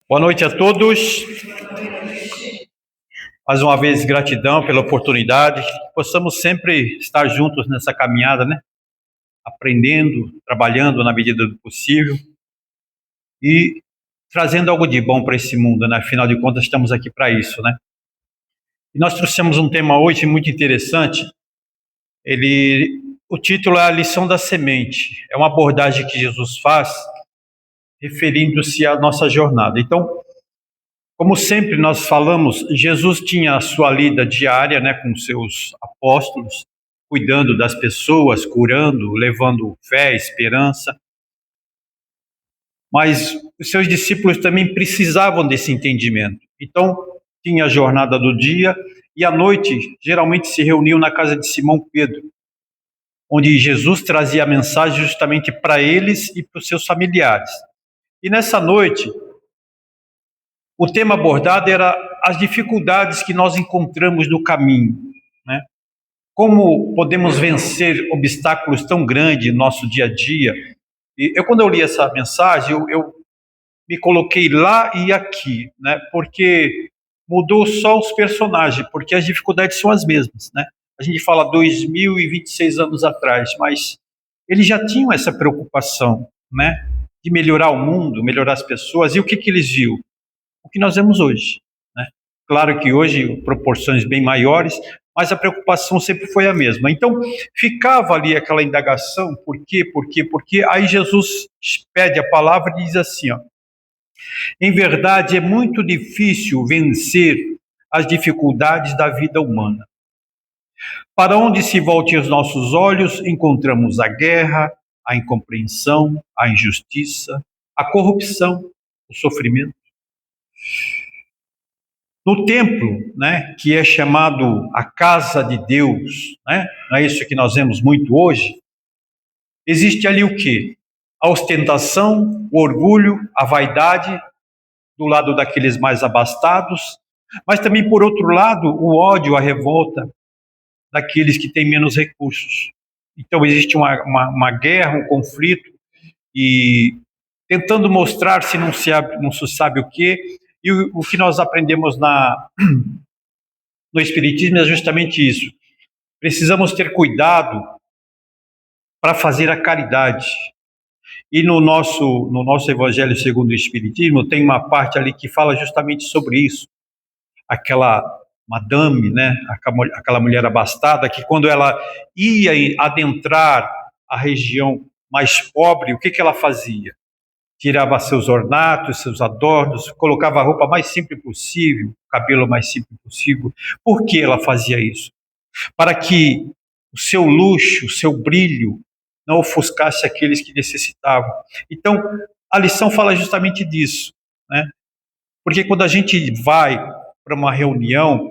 Boa noite a todos. Mais uma vez, gratidão pela oportunidade. Que possamos sempre estar juntos nessa caminhada, né? Aprendendo, trabalhando na medida do possível e trazendo algo de bom para esse mundo, né? Afinal de contas, estamos aqui para isso, né? E nós trouxemos um tema hoje muito interessante. O título é A Lição da Semente. É uma abordagem que Jesus faz referindo-se à nossa jornada. Então, como sempre nós falamos, Jesus tinha a sua lida diária, né, com seus apóstolos, cuidando das pessoas, curando, levando fé, esperança. Mas os seus discípulos também precisavam desse entendimento. Então, tinha a jornada do dia e à noite, geralmente se reuniam na casa de Simão Pedro, onde Jesus trazia a mensagem justamente para eles e para os seus familiares. E nessa noite, o tema abordado era as dificuldades que nós encontramos no caminho, né? Como podemos vencer obstáculos tão grandes no nosso dia a dia? E quando eu li essa mensagem, eu me coloquei lá e aqui, né? Porque mudou só os personagens, porque as dificuldades são as mesmas, né? A gente fala 2026 anos atrás, mas eles já tinham essa preocupação, né? De melhorar o mundo, melhorar as pessoas. E o que eles viram? O que nós vemos hoje, né? Claro que hoje proporções bem maiores, mas a preocupação sempre foi a mesma. Então, ficava ali aquela indagação, por quê, por quê, por quê? Aí Jesus pede a palavra e diz assim, ó, em verdade é muito difícil vencer as dificuldades da vida humana. Para onde se voltem os nossos olhos, encontramos a guerra, a incompreensão, a injustiça, a corrupção, o sofrimento. No templo, né, que é chamado a casa de Deus, né, não é isso que nós vemos muito hoje, existe ali o quê? A ostentação, o orgulho, a vaidade, do lado daqueles mais abastados, mas também, por outro lado, o ódio, a revolta daqueles que têm menos recursos. Então, existe uma guerra, um conflito, e tentando mostrar se não se sabe o quê, e o que nós aprendemos no Espiritismo é justamente isso. Precisamos ter cuidado para fazer a caridade. E no nosso Evangelho segundo o Espiritismo, tem uma parte ali que fala justamente sobre isso. Aquela madame, né, aquela mulher abastada, que quando ela ia adentrar a região mais pobre, o que ela fazia? Tirava seus ornatos, seus adornos, colocava a roupa mais simples possível, o cabelo mais simples possível. Por que ela fazia isso? Para que o seu luxo, o seu brilho, não ofuscasse aqueles que necessitavam. Então, a lição fala justamente disso, né? Porque quando a gente vai para uma reunião,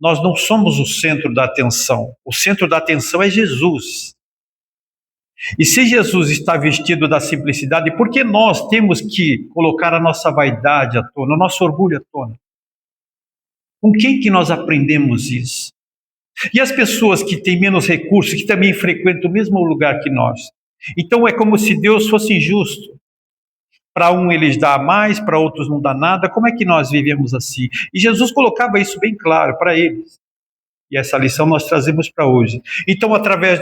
nós não somos o centro da atenção. O centro da atenção é Jesus. E se Jesus está vestido da simplicidade, por que nós temos que colocar a nossa vaidade à tona, o nosso orgulho à tona? Com quem que nós aprendemos isso? E as pessoas que têm menos recursos, que também frequentam o mesmo lugar que nós. Então é como se Deus fosse injusto. Para um eles dá mais, para outros não dá nada. Como é que nós vivemos assim? E Jesus colocava isso bem claro para eles. E essa lição nós trazemos para hoje. Então, através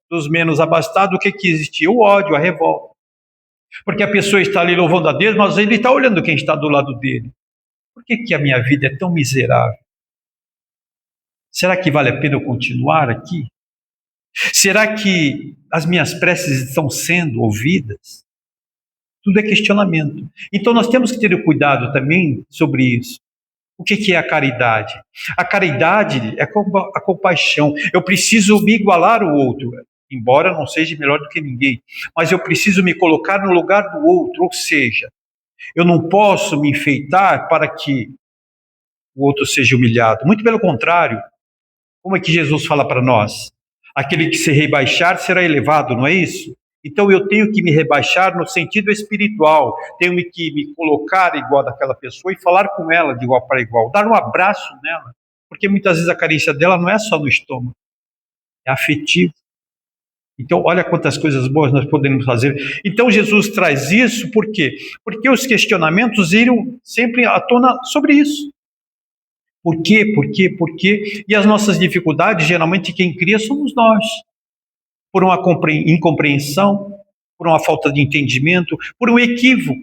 dos menos abastados, o que existia? O ódio, a revolta. Porque a pessoa está ali louvando a Deus, mas ele está olhando quem está do lado dele. Por que a minha vida é tão miserável? Será que vale a pena eu continuar aqui? Será que as minhas preces estão sendo ouvidas? Tudo é questionamento. Então nós temos que ter cuidado também sobre isso. O que é a caridade? A caridade é a compaixão. Eu preciso me igualar ao outro, embora não seja melhor do que ninguém, mas eu preciso me colocar no lugar do outro, ou seja, eu não posso me enfeitar para que o outro seja humilhado. Muito pelo contrário, como é que Jesus fala para nós? Aquele que se rebaixar será elevado, não é isso? Então eu tenho que me rebaixar no sentido espiritual, tenho que me colocar igual daquela pessoa e falar com ela de igual para igual, dar um abraço nela, porque muitas vezes a carência dela não é só no estômago, é afetivo. Então, olha quantas coisas boas nós podemos fazer. Então, Jesus traz isso, por quê? Porque os questionamentos irão sempre à tona sobre isso. Por quê? Por quê? Por quê? E as nossas dificuldades, geralmente quem cria somos nós. Por uma incompreensão, por uma falta de entendimento, por um equívoco.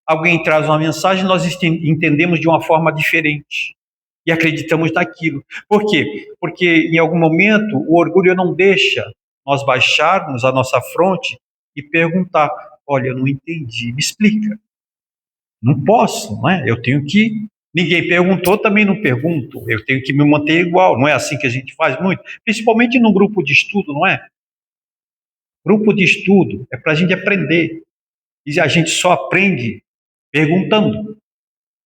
Alguém traz uma mensagem, nós entendemos de uma forma diferente. E acreditamos naquilo. Por quê? Porque em algum momento o orgulho não deixa nós baixarmos a nossa fronte e perguntar: olha, eu não entendi, me explica. Não posso, não é? Eu tenho que. Ninguém perguntou, também não pergunto. Eu tenho que me manter igual. Não é assim que a gente faz muito? Principalmente num grupo de estudo, não é? Grupo de estudo é para a gente aprender. E a gente só aprende perguntando.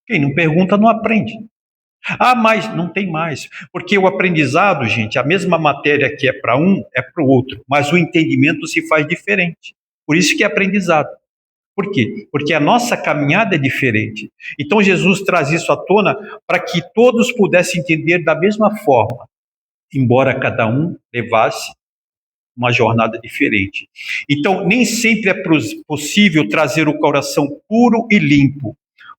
Quem não pergunta não aprende. Ah, mas não tem mais. Porque o aprendizado, gente, a mesma matéria que é para um, é para o outro. Mas o entendimento se faz diferente. Por isso que é aprendizado. Por quê? Porque a nossa caminhada é diferente. Então Jesus traz isso à tona para que todos pudessem entender da mesma forma, embora cada um levasse uma jornada diferente. Então, nem sempre é possível trazer o coração puro e limpo,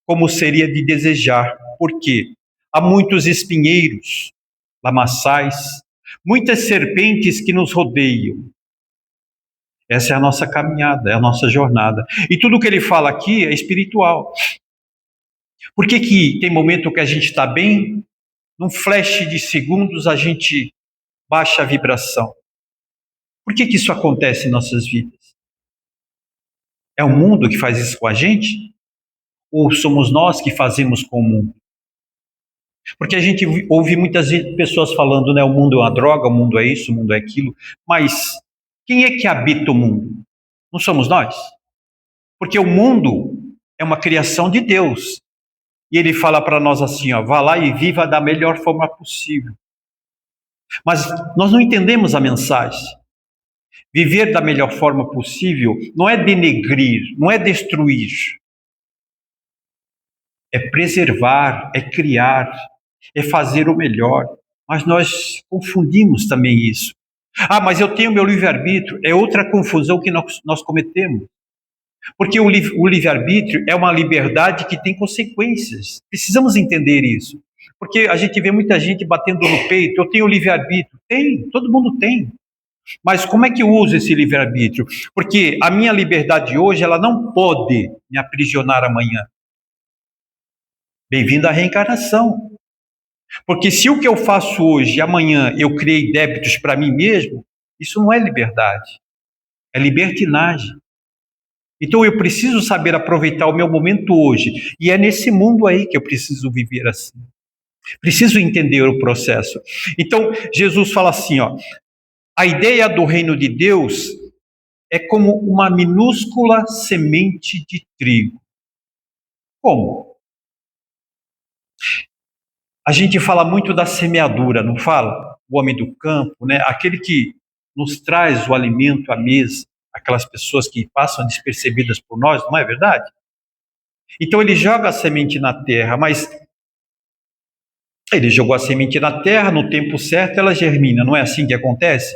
como seria de desejar. Por quê? Há muitos espinheiros, lamaçais, muitas serpentes que nos rodeiam. Essa é a nossa caminhada, é a nossa jornada. E tudo que ele fala aqui é espiritual. Por que tem momento que a gente está bem, num flash de segundos a gente baixa a vibração? Por que isso acontece em nossas vidas? É o mundo que faz isso com a gente? Ou somos nós que fazemos com o mundo? Porque a gente ouve muitas pessoas falando, né, o mundo é uma droga, o mundo é isso, o mundo é aquilo. Mas quem é que habita o mundo? Não somos nós? Porque o mundo é uma criação de Deus. E ele fala para nós assim, ó, vá lá e viva da melhor forma possível. Mas nós não entendemos a mensagem. Viver da melhor forma possível não é denegrir, não é destruir. É preservar, é criar, é fazer o melhor. Mas nós confundimos também isso. Ah, mas eu tenho meu livre-arbítrio. É outra confusão que nós cometemos. Porque o livre-arbítrio é uma liberdade que tem consequências. Precisamos entender isso. Porque a gente vê muita gente batendo no peito, eu tenho livre-arbítrio. Tem, todo mundo tem. Mas como é que eu uso esse livre-arbítrio? Porque a minha liberdade hoje, ela não pode me aprisionar amanhã. Bem-vindo à reencarnação. Porque se o que eu faço hoje, amanhã, eu criei débitos para mim mesmo, isso não é liberdade. É libertinagem. Então eu preciso saber aproveitar o meu momento hoje. E é nesse mundo aí que eu preciso viver assim. Preciso entender o processo. Então Jesus fala assim, ó, a ideia do reino de Deus é como uma minúscula semente de trigo. Como? A gente fala muito da semeadura, não fala? O homem do campo, né? Aquele que nos traz o alimento à mesa, aquelas pessoas que passam despercebidas por nós, não é verdade? Então ele joga a semente na terra, mas ele jogou a semente na terra, no tempo certo ela germina, não é assim que acontece?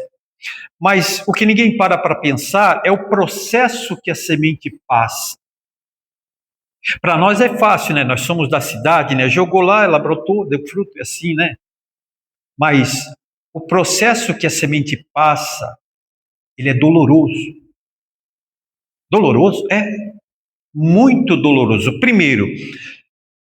Mas o que ninguém para pensar é o processo que a semente passa. Para nós é fácil, né? Nós somos da cidade, né? Jogou lá, ela brotou, deu fruto, é assim, né? Mas o processo que a semente passa, ele é doloroso. Doloroso? É muito doloroso. Primeiro,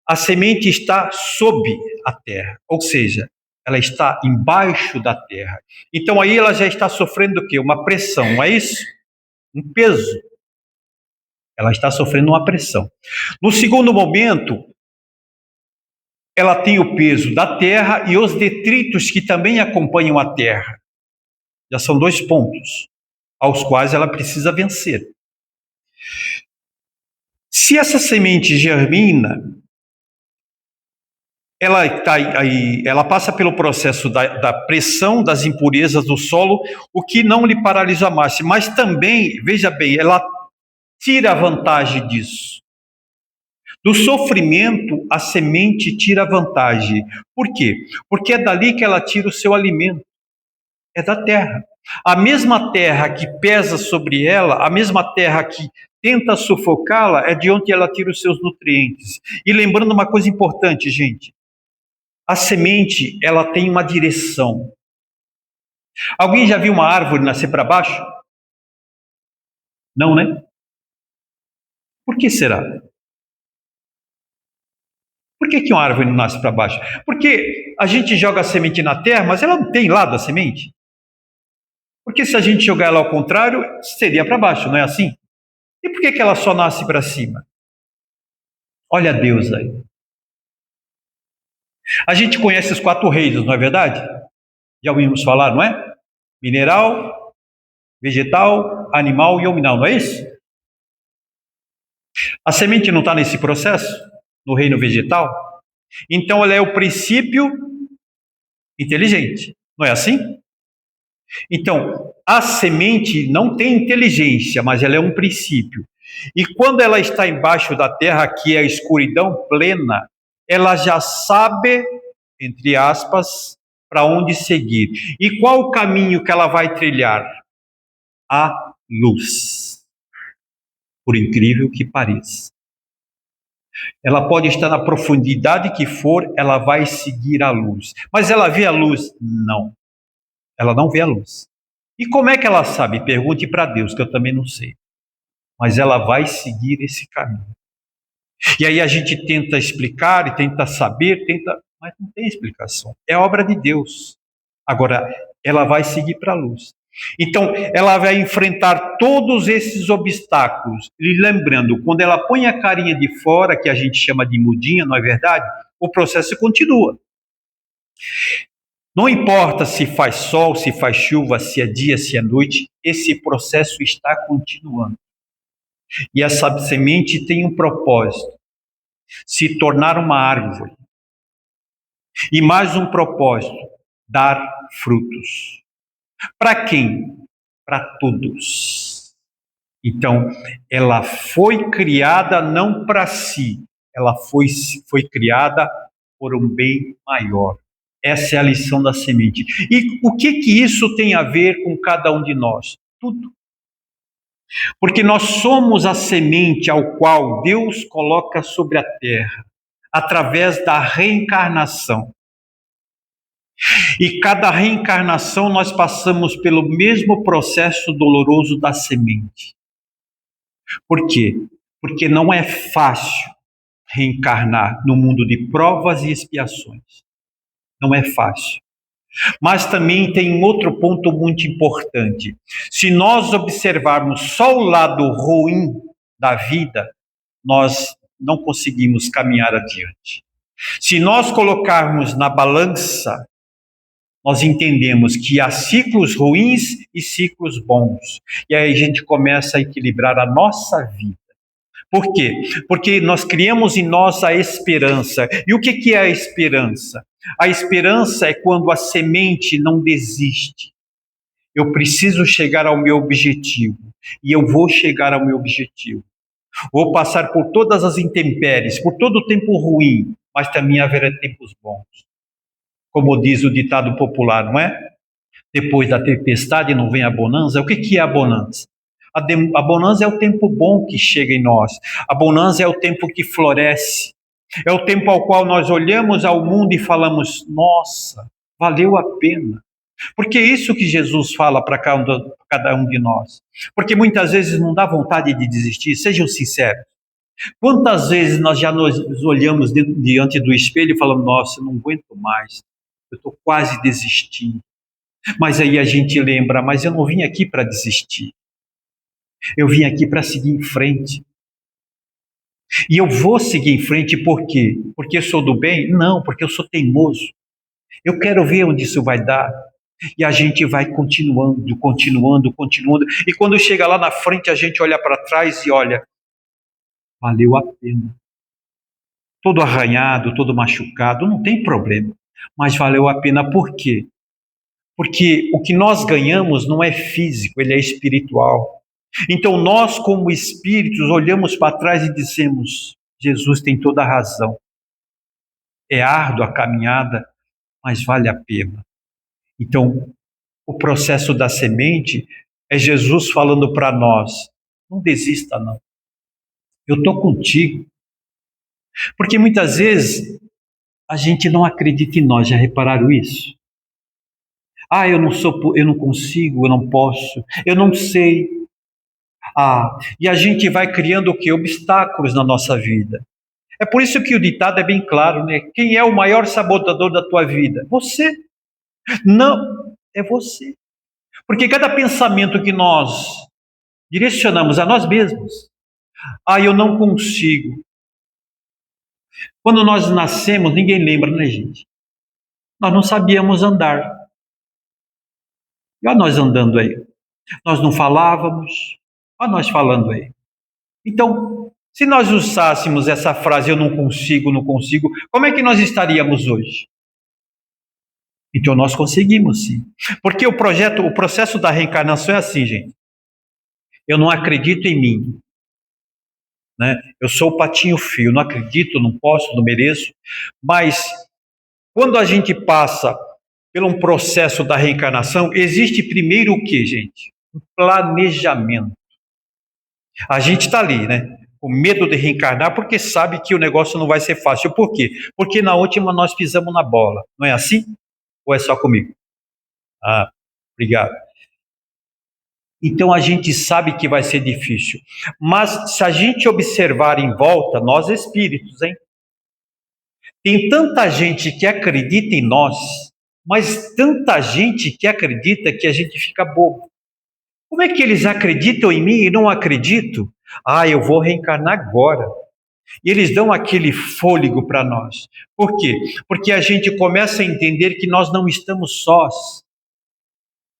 a semente está sob a terra, ou seja, ela está embaixo da terra. Então aí ela já está sofrendo o quê? Uma pressão, não é isso? Um peso. Ela está sofrendo uma pressão. No segundo momento, ela tem o peso da terra e os detritos que também acompanham a terra. Já são 2 pontos aos quais ela precisa vencer. Se essa semente germina, ela passa pelo processo da pressão das impurezas do solo, o que não lhe paralisa mais, mas também, veja bem, ela tira vantagem disso. Do sofrimento, a semente tira vantagem. Por quê? Porque é dali que ela tira o seu alimento. É da terra. A mesma terra que pesa sobre ela, a mesma terra que tenta sufocá-la, é de onde ela tira os seus nutrientes. E lembrando uma coisa importante, gente, a semente, ela tem uma direção. Alguém já viu uma árvore nascer para baixo? Não, né? Por que será? Por que uma árvore não nasce para baixo? Porque a gente joga a semente na terra, mas ela não tem lado a semente. Porque se a gente jogar ela ao contrário, seria para baixo, não é assim? E por que ela só nasce para cima? Olha Deus aí. A gente conhece os 4 reinos, não é verdade? Já ouvimos falar, não é? Mineral, vegetal, animal e hominal, não é isso? A semente não está nesse processo, no reino vegetal? Então ela é o princípio inteligente, não é assim? Então, a semente não tem inteligência, mas ela é um princípio. E quando ela está embaixo da terra, que é a escuridão plena, ela já sabe, entre aspas, para onde seguir. E qual o caminho que ela vai trilhar? A luz. Por incrível que pareça. Ela pode estar na profundidade que for, ela vai seguir a luz. Mas ela vê a luz? Não. Ela não vê a luz. E como é que ela sabe? Pergunte para Deus, que eu também não sei. Mas ela vai seguir esse caminho. E aí a gente tenta explicar e tenta saber, mas não tem explicação. É obra de Deus. Agora, ela vai seguir para a luz. Então, ela vai enfrentar todos esses obstáculos. E lembrando, quando ela põe a carinha de fora, que a gente chama de mudinha, não é verdade? O processo continua. Não importa se faz sol, se faz chuva, se é dia, se é noite, esse processo está continuando. E essa semente tem um propósito: se tornar uma árvore. E mais um propósito: dar frutos. Para quem? Para todos. Então, ela foi criada não para si, ela foi criada por um bem maior. Essa é a lição da semente. E o que isso tem a ver com cada um de nós? Tudo. Porque nós somos a semente ao qual Deus coloca sobre a terra, através da reencarnação. E cada reencarnação nós passamos pelo mesmo processo doloroso da semente. Por quê? Porque não é fácil reencarnar no mundo de provas e expiações. Não é fácil. Mas também tem um outro ponto muito importante. Se nós observarmos só o lado ruim da vida, nós não conseguimos caminhar adiante. Se nós colocarmos na balança, nós entendemos que há ciclos ruins e ciclos bons. E aí a gente começa a equilibrar a nossa vida. Por quê? Porque nós criamos em nós a esperança. E o que é a esperança? A esperança é quando a semente não desiste. Eu preciso chegar ao meu objetivo. E eu vou chegar ao meu objetivo. Vou passar por todas as intempéries, por todo o tempo ruim, mas também haverá tempos bons. Como diz o ditado popular, não é? Depois da tempestade não vem a bonança. O que é a bonança? A bonança é o tempo bom que chega em nós. A bonança é o tempo que floresce. É o tempo ao qual nós olhamos ao mundo e falamos: nossa, valeu a pena. Porque é isso que Jesus fala para cada um de nós. Porque muitas vezes não dá vontade de desistir, sejam sinceros. Quantas vezes nós já nos olhamos diante do espelho e falamos: nossa, eu não aguento mais, eu estou quase desistindo. Mas aí a gente lembra: mas eu não vim aqui para desistir. Eu vim aqui para seguir em frente. E eu vou seguir em frente por quê? Porque eu sou do bem? Não, porque eu sou teimoso. Eu quero ver onde isso vai dar. E a gente vai continuando, continuando, continuando. E quando chega lá na frente, a gente olha para trás e olha: valeu a pena. Todo arranhado, todo machucado, não tem problema. Mas valeu a pena por quê? Porque o que nós ganhamos não é físico, ele é espiritual. Então nós, como espíritos, olhamos para trás e dizemos: Jesus tem toda a razão. É árdua a caminhada, mas vale a pena. Então, O processo da semente é Jesus falando para nós: não desista, não. Eu estou contigo. Porque muitas vezes a gente não acredita em nós, já repararam isso? Ah, eu não consigo, eu não posso, eu não sei. E a gente vai criando o quê? Obstáculos na nossa vida. É por isso que o ditado é bem claro, né? Quem é o maior sabotador da tua vida? Você. Não, é você. Porque cada pensamento que nós direcionamos a nós mesmos, eu não consigo. Quando nós nascemos, ninguém lembra, né, gente? Nós não sabíamos andar. E olha nós andando aí. Nós não falávamos, olha nós falando aí. Então, se nós usássemos essa frase, eu não consigo, não consigo, como é que nós estaríamos hoje? Então nós conseguimos sim. Porque o processo da reencarnação é assim, gente. Eu não acredito em mim, né? Eu sou o patinho feio, não acredito, não posso, não mereço. Mas quando a gente passa por um processo da reencarnação, existe primeiro o que, gente? Um planejamento. A gente está ali, né? Com medo de reencarnar porque sabe que o negócio não vai ser fácil. Por quê? Porque na última nós pisamos na bola. Não é assim? Ou é só comigo? Obrigado. Então a gente sabe que vai ser difícil. Mas se a gente observar em volta, nós espíritos, hein? Tem tanta gente que acredita em nós, mas tanta gente que acredita que a gente fica bobo. Como é que eles acreditam em mim e não acredito? Eu vou reencarnar agora. E eles dão aquele fôlego para nós. Por quê? Porque a gente começa a entender que nós não estamos sós.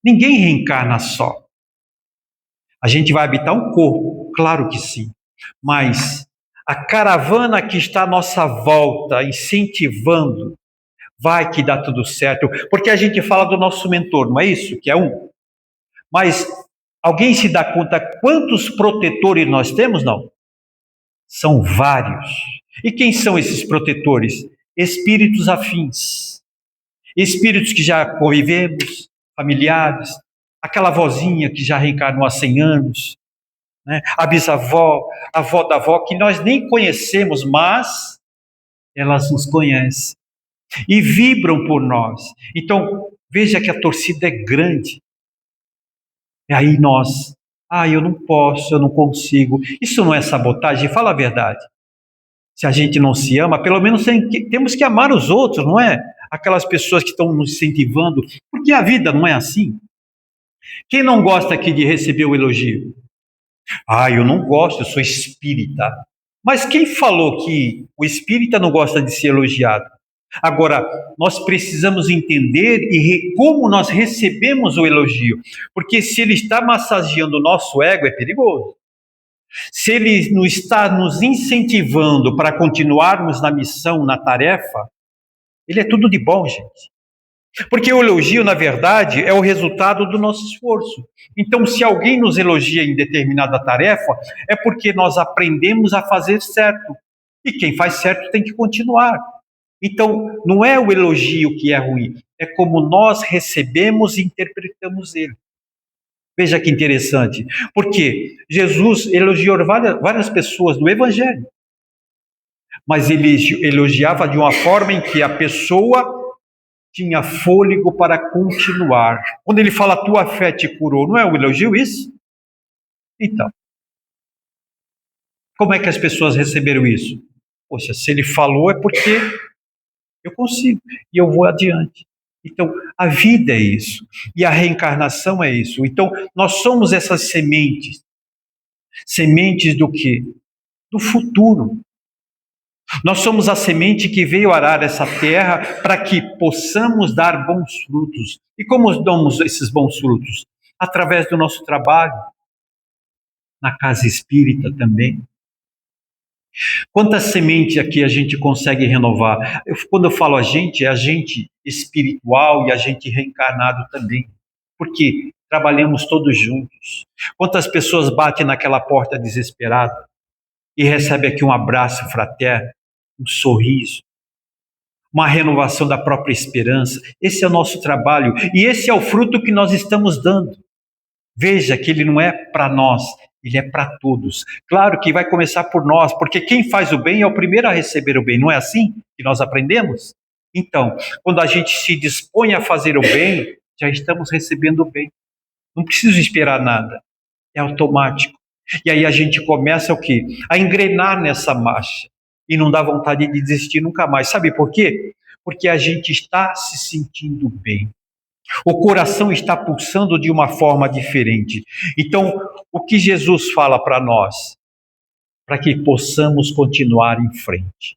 Ninguém reencarna só. A gente vai habitar um corpo, claro que sim. Mas a caravana que está à nossa volta, incentivando, vai que dá tudo certo. Porque a gente fala do nosso mentor, não é isso? Que é um. Mas alguém se dá conta quantos protetores nós temos? Não. São vários. E quem são esses protetores? Espíritos afins. Espíritos que já convivemos, familiares, aquela vozinha que já reencarnou há 100 anos, né? A bisavó, a avó da avó, que nós nem conhecemos, mas elas nos conhecem e vibram por nós. Então, veja que a torcida é grande. E aí nós, eu não posso, eu não consigo. Isso não é sabotagem? Fala a verdade. Se a gente não se ama, pelo menos temos que amar os outros, não é? Aquelas pessoas que estão nos incentivando, porque a vida não é assim. Quem não gosta aqui de receber o elogio? Eu não gosto, eu sou espírita. Mas quem falou que o espírita não gosta de ser elogiado? Agora, nós precisamos entender como nós recebemos o elogio, porque se ele está massageando o nosso ego, é perigoso. Se ele não está nos incentivando para continuarmos na missão, na tarefa, ele é tudo de bom, gente. Porque o elogio, na verdade, é o resultado do nosso esforço. Então, se alguém nos elogia em determinada tarefa, é porque nós aprendemos a fazer certo. E quem faz certo tem que continuar. Então, não é o elogio que é ruim, é como nós recebemos e interpretamos ele. Veja que interessante. Porque Jesus elogiou várias pessoas no Evangelho. Mas ele elogiava de uma forma em que a pessoa tinha fôlego para continuar. Quando ele fala, a tua fé te curou, não é um elogio isso? Então, como é que as pessoas receberam isso? Poxa, se ele falou é porque eu consigo e eu vou adiante. Então, a vida é isso. E a reencarnação é isso. Então, nós somos essas sementes. Sementes do quê? Do futuro. Nós somos a semente que veio arar essa terra para que possamos dar bons frutos. E como damos esses bons frutos? Através do nosso trabalho, na casa espírita também. Quantas sementes aqui a gente consegue renovar? Quando eu falo a gente, é a gente espiritual e a gente reencarnado também. Porque trabalhamos todos juntos. Quantas pessoas batem naquela porta desesperada e recebem aqui um abraço fraterno, um sorriso. uma renovação da própria esperança. Esse é o nosso trabalho e esse é o fruto que nós estamos dando. Veja que ele não é para nós, ele é para todos. Claro que vai começar por nós, porque quem faz o bem é o primeiro a receber o bem, não é assim que nós aprendemos? Então, quando a gente se dispõe a fazer o bem, já estamos recebendo o bem. Não preciso esperar nada, é automático. E aí a gente começa o quê? A engrenar nessa marcha e não dá vontade de desistir nunca mais. Sabe por quê? Porque a gente está se sentindo bem. O coração está pulsando de uma forma diferente. Então, o que Jesus fala para nós? Para que possamos continuar em frente.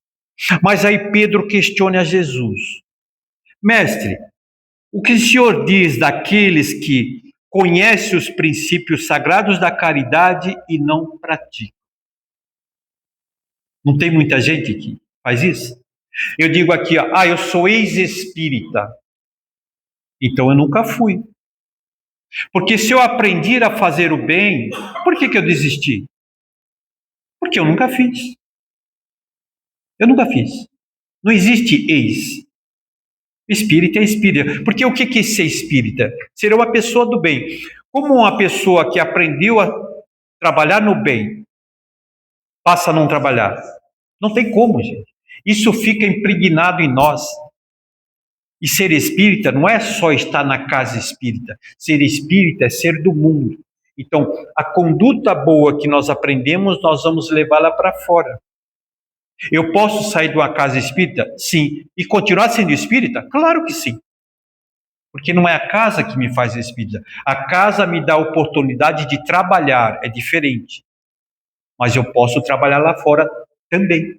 Mas aí Pedro questiona a Jesus: Mestre, o que o Senhor diz daqueles que conhecem os princípios sagrados da caridade e não praticam? Não tem muita gente que faz isso? Eu digo aqui, ó, eu sou ex-espírita, então eu nunca fui. Porque se eu aprendi a fazer o bem, por que eu desisti? Porque eu nunca fiz. Eu nunca fiz. Não existe ex. Espírita é espírita. Porque o que é ser espírita? Ser uma pessoa do bem. Como uma pessoa que aprendeu a trabalhar no bem passa a não trabalhar? Não tem como, gente. Isso fica impregnado em nós. E ser espírita não é só estar na casa espírita. Ser espírita é ser do mundo. Então, a conduta boa que nós aprendemos, nós vamos levá-la para fora. Eu posso sair de uma casa espírita? Sim. E continuar sendo espírita? Claro que sim. Porque não é a casa que me faz espírita. A casa me dá a oportunidade de trabalhar, é diferente. Mas eu posso trabalhar lá fora também,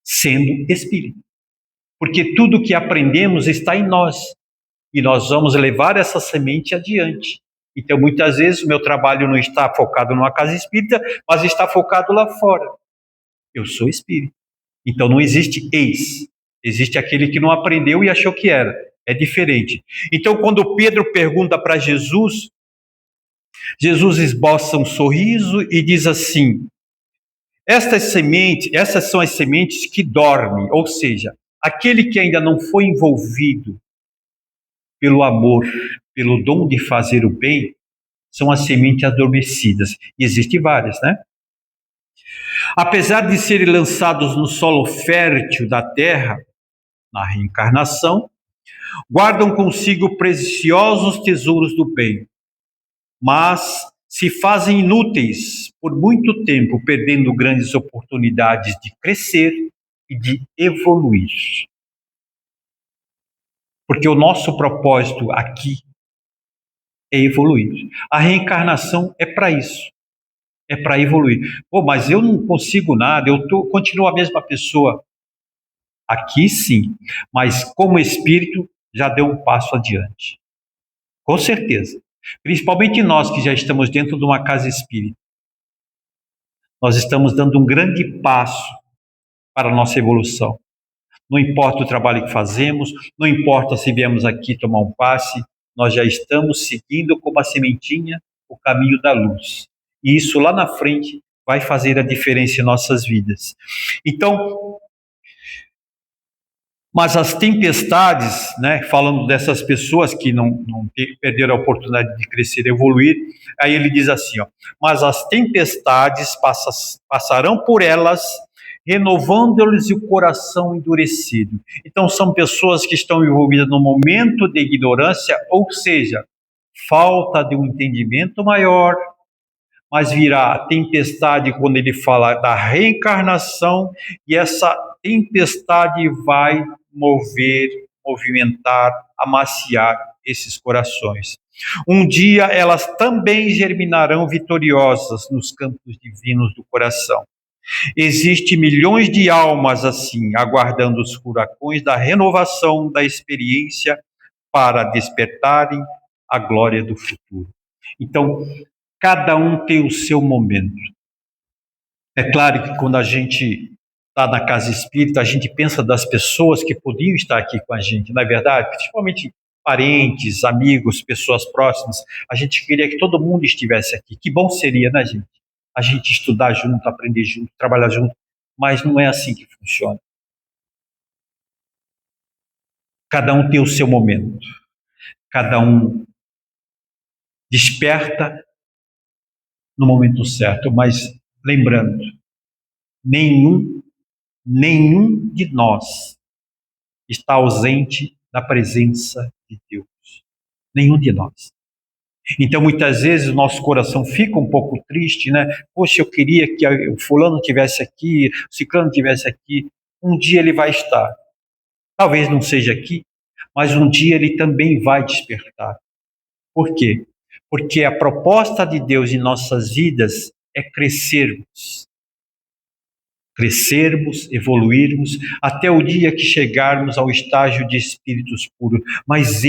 sendo espírita. Porque tudo que aprendemos está em nós. E nós vamos levar essa semente adiante. Então, muitas vezes, o meu trabalho não está focado numa casa espírita, mas está focado lá fora. Eu sou espírita. Então, não existe ex. Existe aquele que não aprendeu e achou que era. É diferente. Então, quando Pedro pergunta para Jesus, Jesus esboça um sorriso e diz assim: essas são as sementes que dormem, ou seja, aquele que ainda não foi envolvido pelo amor, pelo dom de fazer o bem, são as sementes adormecidas. E existem várias, né? Apesar de serem lançados no solo fértil da terra, na reencarnação, guardam consigo preciosos tesouros do bem, mas se fazem inúteis por muito tempo, perdendo grandes oportunidades de crescer e de evoluir. Porque o nosso propósito aqui é evoluir. A reencarnação é para isso. É para evoluir. Pô, mas eu não consigo nada, continuo a mesma pessoa. Aqui sim, mas como espírito já deu um passo adiante. Com certeza. Principalmente nós que já estamos dentro de uma casa espírita. Nós estamos dando um grande passo para a nossa evolução. Não importa o trabalho que fazemos, não importa se viemos aqui tomar um passe, nós já estamos seguindo como a sementinha o caminho da luz. E isso lá na frente vai fazer a diferença em nossas vidas. Então, mas as tempestades, né, falando dessas pessoas que não perderam a oportunidade de crescer e evoluir, aí ele diz assim, ó, mas as tempestades passarão por elas, renovando-lhes o coração endurecido. Então são pessoas que estão envolvidas num momento de ignorância, ou seja, falta de um entendimento maior, mas virá a tempestade quando ele fala da reencarnação, e essa tempestade vai movimentar, amaciar esses corações. Um dia elas também germinarão vitoriosas nos campos divinos do coração. Existem milhões de almas assim, aguardando os furacões da renovação da experiência para despertarem a glória do futuro. Então, cada um tem o seu momento. É claro que quando a gente está na casa espírita, a gente pensa das pessoas que podiam estar aqui com a gente, não é verdade? Principalmente parentes, amigos, pessoas próximas. A gente queria que todo mundo estivesse aqui. Que bom seria, né, gente? A gente estudar junto, aprender junto, trabalhar junto. Mas não é assim que funciona. Cada um tem o seu momento. Cada um desperta no momento certo, mas lembrando, nenhum de nós está ausente da presença de Deus. Nenhum de nós. Então, muitas vezes, o nosso coração fica um pouco triste, né? Poxa, eu queria que o fulano estivesse aqui, o ciclano estivesse aqui. Um dia ele vai estar. Talvez não seja aqui, mas um dia ele também vai despertar. Por quê? Porque a proposta de Deus em nossas vidas é crescermos. Crescermos, evoluirmos, até o dia que chegarmos ao estágio de espíritos puros. Mas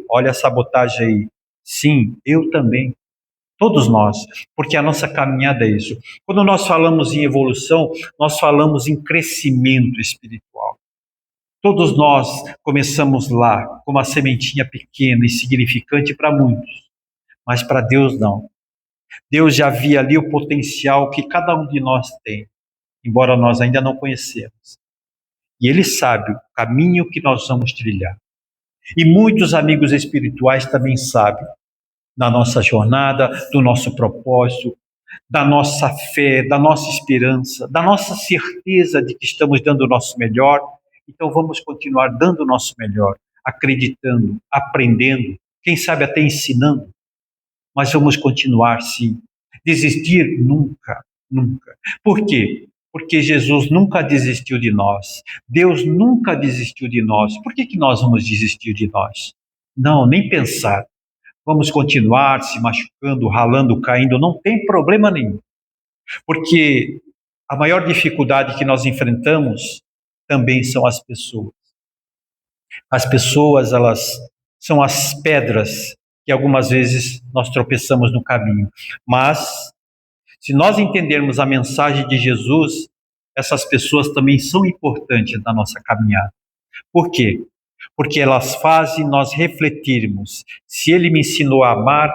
olha a sabotagem aí, sim, eu também. Todos nós, porque a nossa caminhada é isso. Quando nós falamos em evolução, nós falamos em crescimento espiritual. Todos nós começamos lá, com uma sementinha pequena, insignificante para muitos, mas para Deus não. Deus já via ali o potencial que cada um de nós tem, embora nós ainda não conhecemos. E Ele sabe o caminho que nós vamos trilhar. E muitos amigos espirituais também sabem da nossa jornada, do nosso propósito, da nossa fé, da nossa esperança, da nossa certeza de que estamos dando o nosso melhor. Então vamos continuar dando o nosso melhor, acreditando, aprendendo, quem sabe até ensinando, mas vamos continuar sim. Desistir nunca, nunca. Por quê? Porque Jesus nunca desistiu de nós. Deus nunca desistiu de nós. Por que nós vamos desistir de nós? Não, nem pensar. Vamos continuar se machucando, ralando, caindo, não tem problema nenhum. Porque a maior dificuldade que nós enfrentamos também são as pessoas. As pessoas, elas são as pedras que algumas vezes nós tropeçamos no caminho. Mas, se nós entendermos a mensagem de Jesus, essas pessoas também são importantes na nossa caminhada. Por quê? Porque elas fazem nós refletirmos. Se Ele me ensinou a amar,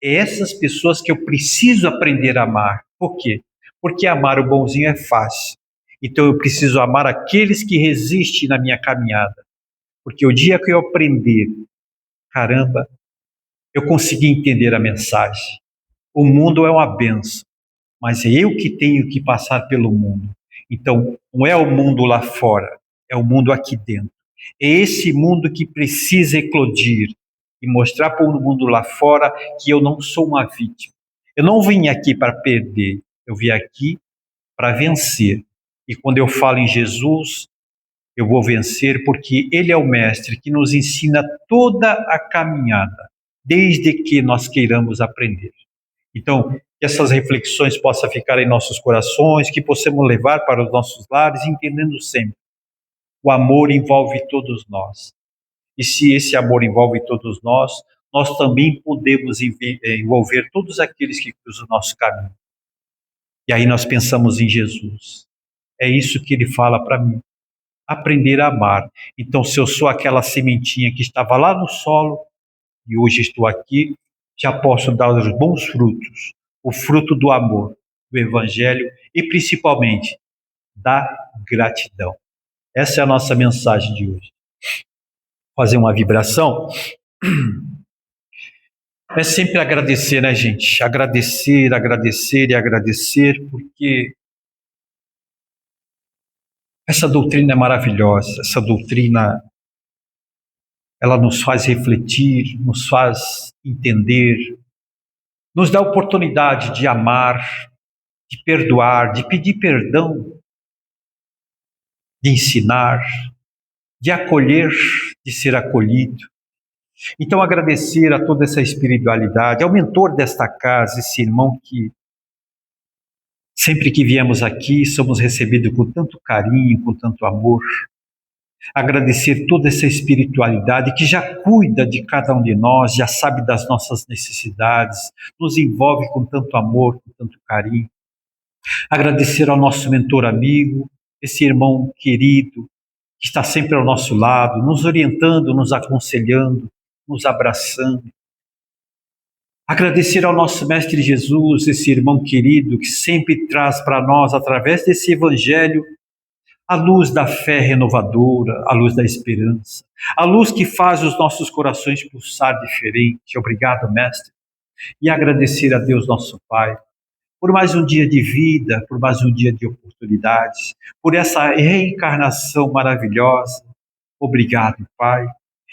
é essas pessoas que eu preciso aprender a amar. Por quê? Porque amar o bonzinho é fácil. Então eu preciso amar aqueles que resistem na minha caminhada. Porque o dia que eu aprender, caramba, eu consegui entender a mensagem. O mundo é uma benção, mas é eu que tenho que passar pelo mundo. Então, não é o mundo lá fora, é o mundo aqui dentro. É esse mundo que precisa eclodir e mostrar para o mundo lá fora que eu não sou uma vítima. Eu não vim aqui para perder, eu vim aqui para vencer. E quando eu falo em Jesus, eu vou vencer porque Ele é o Mestre que nos ensina toda a caminhada, desde que nós queiramos aprender. Então, que essas reflexões possam ficar em nossos corações, que possamos levar para os nossos lares, entendendo sempre, o amor envolve todos nós. E se esse amor envolve todos nós, nós também podemos envolver todos aqueles que cruzam o nosso caminho. E aí nós pensamos em Jesus. É isso que Ele fala para mim. Aprender a amar. Então, se eu sou aquela sementinha que estava lá no solo, e hoje estou aqui, já posso dar os bons frutos, o fruto do amor, do Evangelho e principalmente da gratidão. Essa é a nossa mensagem de hoje. Fazer uma vibração é sempre agradecer, né, gente? Agradecer, agradecer e agradecer, porque essa doutrina é maravilhosa, essa doutrina ela nos faz refletir, nos faz entender, nos dá a oportunidade de amar, de perdoar, de pedir perdão, de ensinar, de acolher, de ser acolhido. Então, agradecer a toda essa espiritualidade, ao mentor desta casa, esse irmão que sempre que viemos aqui somos recebidos com tanto carinho, com tanto amor. Agradecer toda essa espiritualidade que já cuida de cada um de nós, já sabe das nossas necessidades, nos envolve com tanto amor, com tanto carinho. Agradecer ao nosso mentor amigo, esse irmão querido, que está sempre ao nosso lado, nos orientando, nos aconselhando, nos abraçando. Agradecer ao nosso Mestre Jesus, esse irmão querido, que sempre traz para nós, através desse Evangelho, a luz da fé renovadora, a luz da esperança, a luz que faz os nossos corações pulsar diferente. Obrigado, Mestre. E agradecer a Deus, nosso Pai, por mais um dia de vida, por mais um dia de oportunidades, por essa reencarnação maravilhosa. Obrigado, Pai.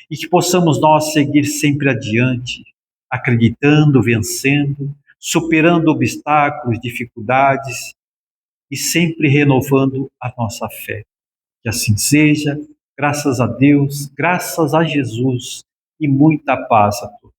E que possamos nós seguir sempre adiante, acreditando, vencendo, superando obstáculos, dificuldades e sempre renovando a nossa fé. Que assim seja, graças a Deus, graças a Jesus e muita paz a todos.